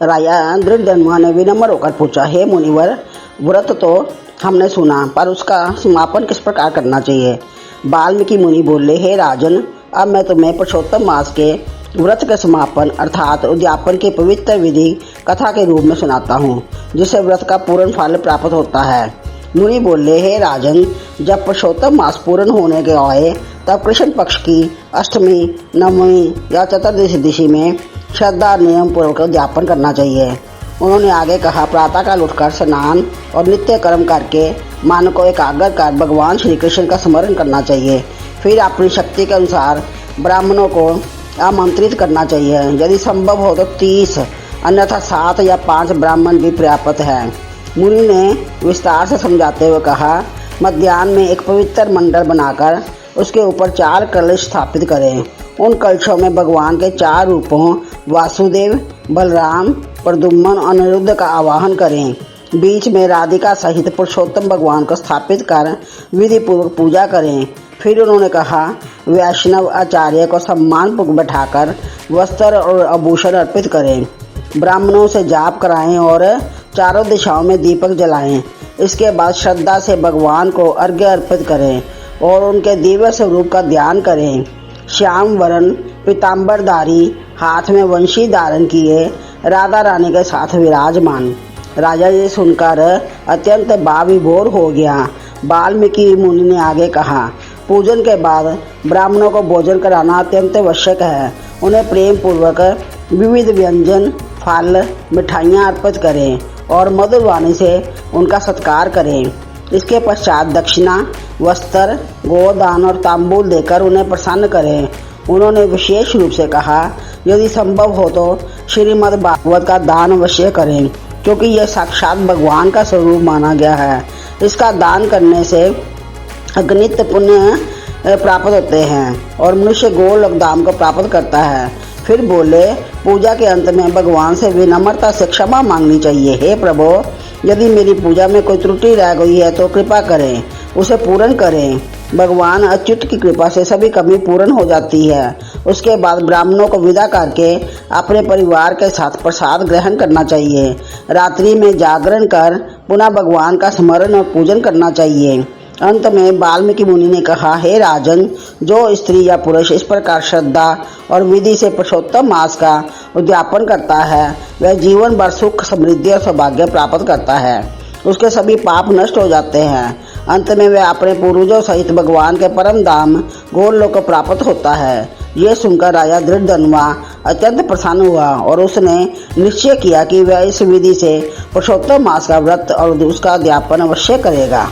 राजा धृतधनुमा ने विनम्र होकर पूछा, हे मुनिवर, व्रत तो हमने सुना, पर उसका समापन किस प्रकार करना चाहिए? वाल्मीकि मुनि बोले, हे राजन, अब मैं तुम्हें पुरुषोत्तम मास के व्रत के समापन अर्थात उद्यापन की पवित्र विधि कथा के रूप में सुनाता हूँ, जिससे व्रत का पूर्ण फल प्राप्त होता है। मुनि बोले, हे राजन, जब पुरुषोत्तम मास पूर्ण होने के आए तब कृष्ण पक्ष की अष्टमी, नवमी या चतुर्दशी में श्रद्धा नियम पूर्वक उद्यापन करना चाहिए। उन्होंने आगे कहा, प्रातःकाल उठकर स्नान और नित्य कर्म करके मन को एकाग्र कर भगवान श्री कृष्ण का स्मरण करना चाहिए। फिर अपनी शक्ति के अनुसार ब्राह्मणों को आमंत्रित करना चाहिए। यदि संभव हो तो 30, अन्यथा 7 या 5 ब्राह्मण भी पर्याप्त है। मुनि ने विस्तार से समझाते हुए कहा, मध्याह्न में एक पवित्र मंडल बनाकर उसके ऊपर 4 कलश स्थापित करें। उन कलशों में भगवान के 4 रूपों वासुदेव, बलराम, प्रद्युम्न और अनिरुद्ध का आवाहन करें। बीच में राधिका सहित पुरुषोत्तम भगवान को स्थापित कर विधि पूर्वक पूजा करें। फिर उन्होंने कहा, वैष्णव आचार्य को सम्मान पूर्वक बैठाकर वस्त्र और आभूषण अर्पित करें। ब्राह्मणों से जाप कराएं और चारों दिशाओं में दीपक जलाएं। इसके बाद श्रद्धा से भगवान को अर्घ्य अर्पित करें और उनके दिव्य स्वरूप का ध्यान करें। श्याम वरण पीताम्बरधारी, हाथ में वंशी धारण किए, राधा रानी के साथ विराजमान। राजा ये सुनकर अत्यंत भावविभोर हो गया। वाल्मीकि मुनि ने आगे कहा, पूजन के बाद ब्राह्मणों को भोजन कराना अत्यंत आवश्यक है। उन्हें प्रेम पूर्वक विविध व्यंजन, फल, मिठाइयाँ अर्पित करें और मधुर वाणी से उनका सत्कार करें। इसके पश्चात दक्षिणा, वस्त्र, गोदान और तांबूल देकर उन्हें प्रसन्न करें। उन्होंने विशेष रूप से कहा, यदि संभव हो तो श्रीमद् भागवत का दान अवश्य करें, क्योंकि यह साक्षात भगवान का स्वरूप माना गया है। इसका दान करने से अगणित पुण्य प्राप्त होते हैं और मनुष्य गोलोक धाम को प्राप्त करता है। फिर बोले, पूजा के अंत में भगवान से विनम्रता से क्षमा मांगनी चाहिए। हे प्रभु, यदि मेरी पूजा में कोई त्रुटि रह गई है तो कृपा करें, उसे पूर्ण करें। भगवान अच्युत की कृपा से सभी कमी पूर्ण हो जाती है। उसके बाद ब्राह्मणों को विदा करके अपने परिवार के साथ प्रसाद ग्रहण करना चाहिए। रात्रि में जागरण कर पुनः भगवान का स्मरण और पूजन करना चाहिए। अंत में वाल्मीकि मुनि ने कहा, हे राजन, जो स्त्री या पुरुष इस प्रकार श्रद्धा और विधि से पुरुषोत्तम मास का उद्यापन करता है, वह जीवन भर सुख, समृद्धि और सौभाग्य प्राप्त करता है। उसके सभी पाप नष्ट हो जाते हैं। अंत में वह अपने पूर्वजों सहित भगवान के परम धाम गोलोक को प्राप्त होता है। ये सुनकर राजा धृतधनुमा अत्यंत प्रसन्न हुआ और उसने निश्चय किया कि वह इस विधि से पुरुषोत्तम मास का व्रत और उसका उद्यापन अवश्य करेगा।